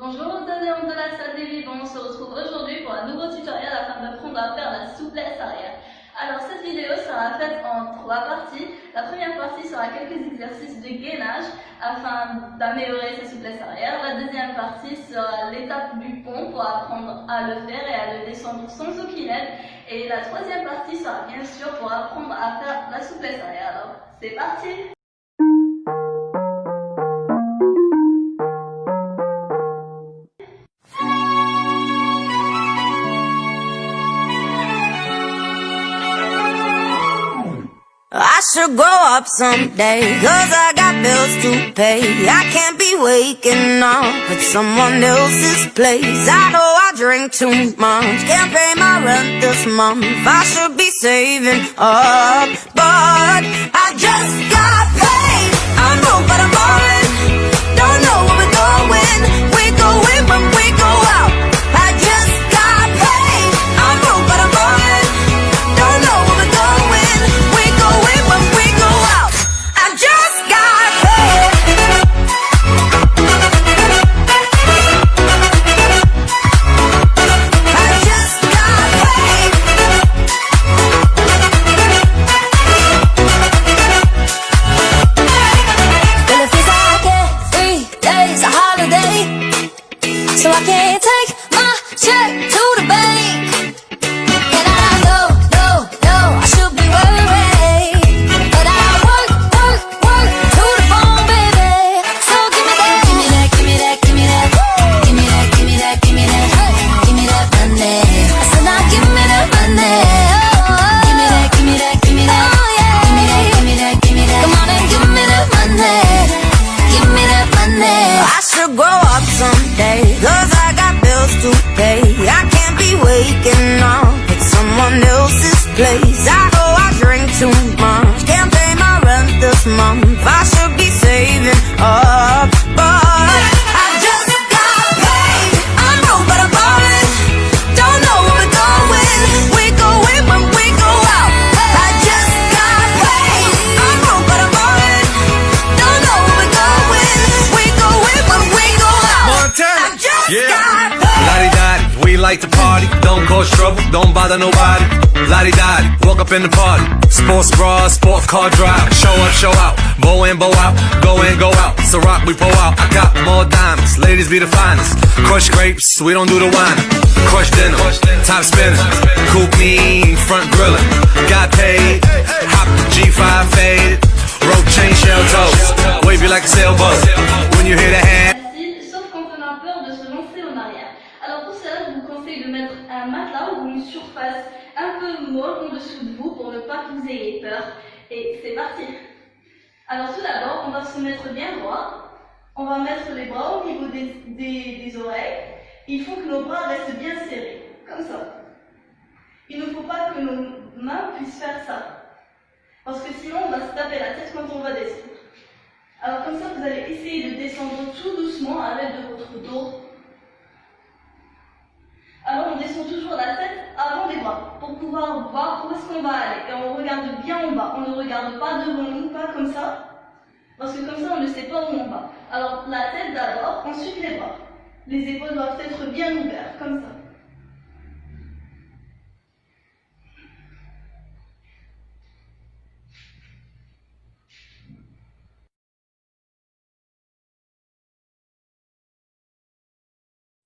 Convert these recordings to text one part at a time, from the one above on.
Bonjour aux adhérents de la salle des vivants, on se retrouve aujourd'hui pour un nouveau tutoriel afin d'apprendre à faire la souplesse arrière. Alors cette vidéo sera faite en 3 parties. La première partie sera quelques exercices de gainage afin d'améliorer sa souplesse arrière. La deuxième partie sera l'étape du pont pour apprendre à le faire et à le descendre sans aucune aide. Et la troisième partie sera bien sûr pour apprendre à faire la souplesse arrière. Alors c'est parti! I should grow up someday, 'cause I got bills to pay. I can't be waking up at someone else's place. I know I drink too much, can't pay my rent this month. I should be saving up, but I just got paid. I know, but I'm boring. Don't know where we're going. We go in when we go out. I just got paid. I know, but I'm boring. Don't know where we're going. We go in when we go out. I just got paid. I just got paid. Well, it feels like every day's a holiday, so I can't take my check to the bank. And I know, I should be worried, but I work to the bone, baby. So give me that, give me that, give me that, give me that, give me that, give me that, give me that, give me that money. I said now give me that money. Give me that, give me that, give me that, oh yeah. Give me that, give me that, give me that. Come on and give me that money. Give me that money. I should grow up someday, 'cause I got bills to pay. I can't be waking up at someone else's place. I know I drink too much, can't pay my rent this month. I should be saving up, but I just got paid. I know, but I'm boring. Don't know where we're going. We go in when we go out. I just got paid. I know, but I'm boring. Don't know where we're going. We go in when we go out. Montana, I just yeah. got paid. Lottie-dottie, we like to party. Don't cause trouble, don't bother nobody. Lottie-dottie, walk up in the party. Sports bra, sport car drive. Show up, show out. Bow in, bow out. Go in, go out. So rock, we pull out. I got more diamonds. Ladies be the finest. Crush grapes, we don't do the wine. Crush dinner, top spinner. Coupe mean, front griller. Got paid. Hop the G5 faded. Rope chain, shell toes. Wave you like a sailboat. When you hear the hand. Facile, sauf quand on a peur de se lancer en arrière. Alors pour cela, je vous conseille de mettre un matelas ou une surface un peu molle en dessous de vous pour ne pas que vous ayez peur. Et c'est parti. Alors tout d'abord, on va se mettre bien droit. On va mettre les bras au niveau des oreilles. Il faut que nos bras restent bien serrés, comme ça. Il ne faut pas que nos mains puissent faire ça. Parce que sinon, on va se taper la tête quand on va descendre. Alors comme ça, vous allez essayer de descendre tout doucement à l'aide de votre dos. Alors on descend toujours la tête avant les bras pour pouvoir voir où est-ce qu'on va aller. Et on regarde bien en bas. On ne regarde pas devant nous, pas comme ça. Parce que comme ça, on ne sait pas où on va. Alors la tête d'abord, ensuite les bras. Les épaules doivent être bien ouvertes, comme ça.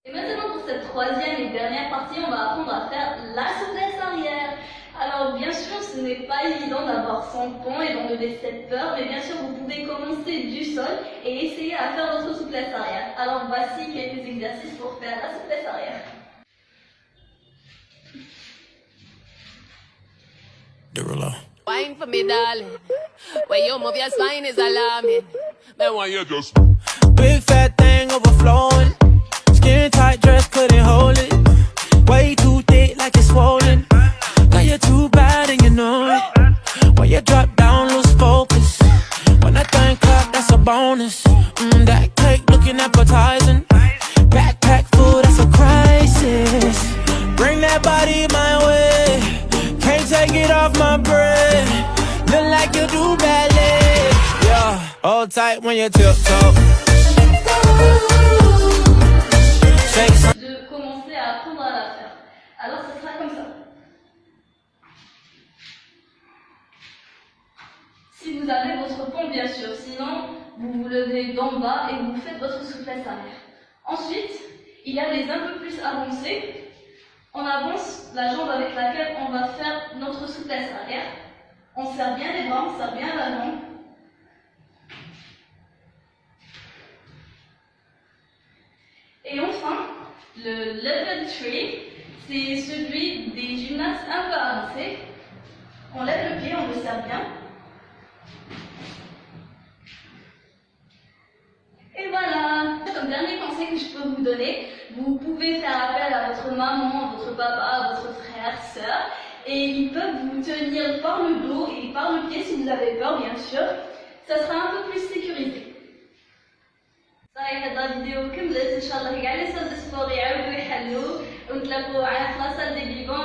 Et maintenant pour cette troisième et dernière partie, on va apprendre à faire la souplesse arrière. Alors bien sûr, ce n'est pas évident d'avoir son pont et d'enlever cette peur, mais bien sûr vous pouvez commencer du sol et essayer à faire votre souplesse arrière. Alors voici quelques exercices pour faire la souplesse arrière. Wine for me, darling. When you move your spine is alarming. Then when you just Big fat thing overflowing. Skin tight dress couldn't hold it. Way too thick like it's swollen. Girl, you're too bad and you know it. When you drop down, lose focus. When I think clap, that's a bonus. That cake looking appetizing. Backpack full, that's a crisis. Bring that body my way. Can't take it off my brain. Look like you do ballet. Yeah, hold tight when you tiptoe. sera comme ça. Si vous avez votre pompe, bien sûr, sinon vous vous levez d'en bas et vous faites votre souplesse arrière. Ensuite, il y a des un peu plus avancés. On avance la jambe avec laquelle on va faire notre souplesse arrière. On serre bien les bras, on serre bien la jambe. Et enfin, le level 3, c'est celui des gymnastes un peu avancés. On lève le pied, on le serre bien. Et voilà, comme dernier conseil que je peux vous donner, vous pouvez faire appel à votre maman, votre papa, votre frère, sœur, et ils peuvent vous tenir par le dos et par le pied si vous avez peur, bien sûr. Ça sera un peu plus sécurisé. صحيح هذا الفيديو كملت ان شاء الله كاع لي سال دو سبور يعاودوا يحلوا ونتلاقوا على في لاصال دي بيبون